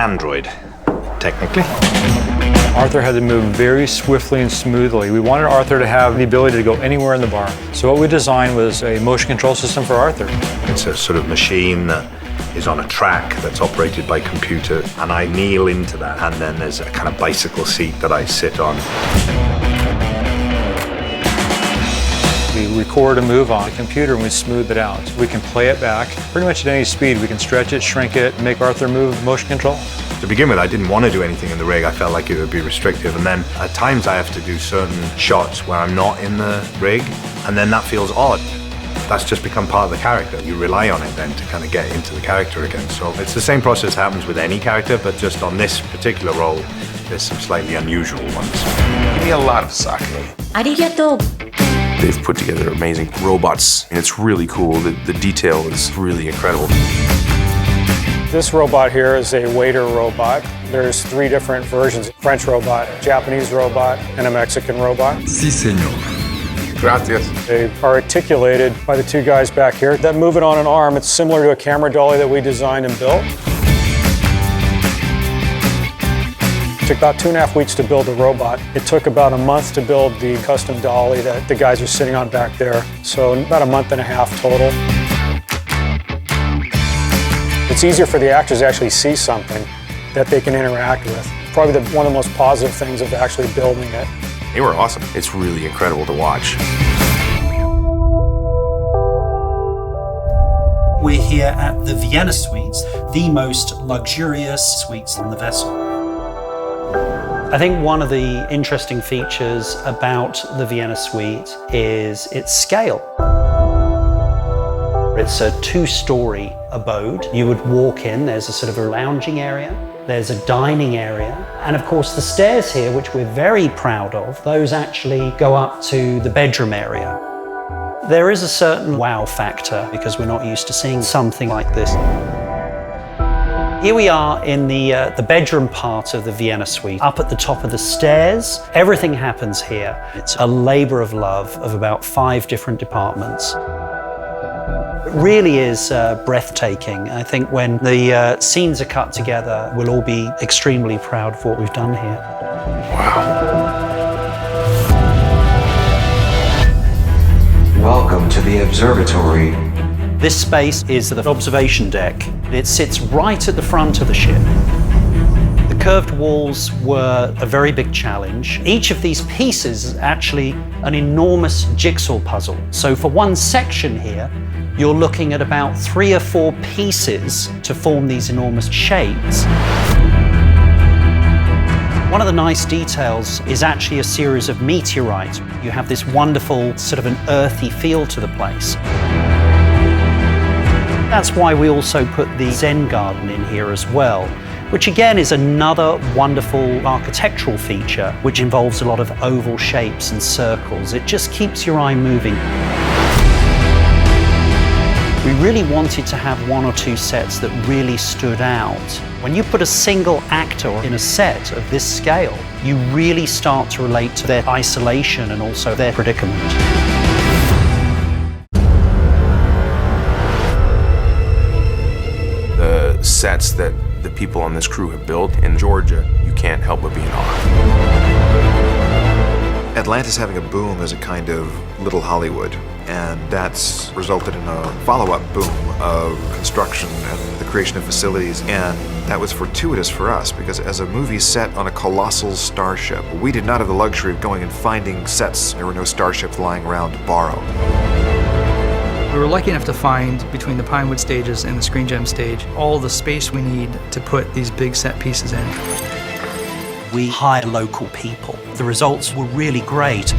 android, technically. Arthur had to move very swiftly and smoothly. We wanted Arthur to have the ability to go anywhere in the bar. So what we designed was a motion control system for Arthur. It's a sort of machine that is on a track that's operated by computer, and I kneel into that, and then there's a kind of bicycle seat that I sit on. We record a move on a computer and we smooth it out. We can play it back pretty much at any speed. We can stretch it, shrink it, make Arthur move motion control. To begin with, I didn't want to do anything in the rig. I felt like it would be restrictive. And then at times I have to do certain shots where I'm not in the rig, and then that feels odd. That's just become part of the character. You rely on it then to kind of get into the character again. So it's the same process that happens with any character, but just on this particular role, there's some slightly unusual ones. Give me a lot of sake. Arigato. They've put together amazing robots, and it's really cool. The detail is really incredible. This robot here is a waiter robot. There's 3 different versions: French robot, Japanese robot, and a Mexican robot. Sí, señor. Gracias. They are articulated by the 2 guys back here that move it on an arm. It's similar to a camera dolly that we designed and built. It took about 2.5 weeks to build the robot. It took about a month to build the custom dolly that the guys are sitting on back there. So about a month and a half total. It's easier for the actors to actually see something that they can interact with. Probably one of the most positive things of actually building it. They were awesome. It's really incredible to watch. We're here at the Vienna Suites, the most luxurious suites on the vessel. I think one of the interesting features about the Vienna Suite is its scale. It's a 2-story abode. You would walk in, there's a sort of a lounging area, there's a dining area, and of course the stairs here, which we're very proud of, those actually go up to the bedroom area. There is a certain wow factor because we're not used to seeing something like this. Here we are in the bedroom part of the Vienna Suite. Up at the top of the stairs, everything happens here. It's a labor of love of about 5 different departments. It really is breathtaking. I think when the scenes are cut together, we'll all be extremely proud of what we've done here. Wow. Welcome to the Observatory. This space is the observation deck. It sits right at the front of the ship. The curved walls were a very big challenge. Each of these pieces is actually an enormous jigsaw puzzle. So for one section here, you're looking at about 3 or 4 pieces to form these enormous shapes. One of the nice details is actually a series of meteorites. You have this wonderful sort of an earthy feel to the place. That's why we also put the Zen garden in here as well, which again is another wonderful architectural feature which involves a lot of oval shapes and circles. It just keeps your eye moving. We really wanted to have 1 or 2 sets that really stood out. When you put a single actor in a set of this scale, you really start to relate to their isolation and also their predicament. The sets that the people on this crew have built in Georgia, you can't help but be in awe. Atlanta's having a boom as a kind of little Hollywood, and that's resulted in a follow-up boom of construction and the creation of facilities, and that was fortuitous for us because as a movie set on a colossal starship, we did not have the luxury of going and finding sets. There were no starships lying around to borrow. We were lucky enough to find, between the Pinewood stages and the Screen Gem stage, all the space we need to put these big set pieces in. We hired local people. The results were really great.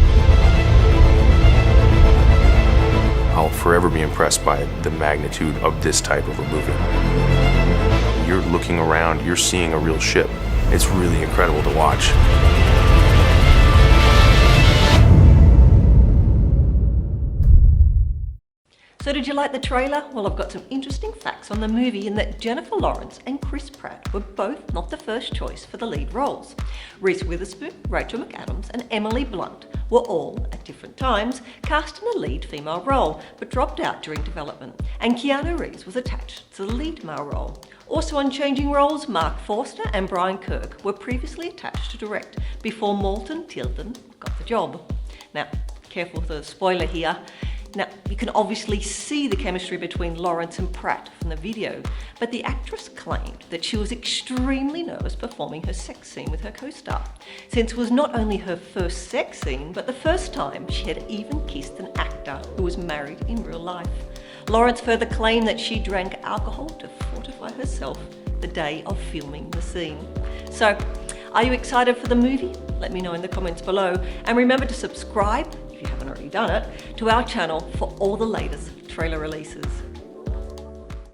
I'll forever be impressed by the magnitude of this type of a movie. You're looking around, you're seeing a real ship. It's really incredible to watch. So did you like the trailer? Well, I've got some interesting facts on the movie in that Jennifer Lawrence and Chris Pratt were both not the first choice for the lead roles. Reese Witherspoon, Rachel McAdams and Emily Blunt were all, at different times, cast in a lead female role, but dropped out during development, and Keanu Reeves was attached to the lead male role. Also on changing roles, Mark Forster and Brian Kirk were previously attached to direct before Moulton Tilden got the job. Now, careful with the spoiler here. Now, you can obviously see the chemistry between Lawrence and Pratt from the video, but the actress claimed that she was extremely nervous performing her sex scene with her co-star, since it was not only her first sex scene, but the first time she had even kissed an actor who was married in real life. Lawrence further claimed that she drank alcohol to fortify herself the day of filming the scene. So, are you excited for the movie? Let me know in the comments below, and remember to subscribe, if you haven't already done it, to our channel for all the latest trailer releases.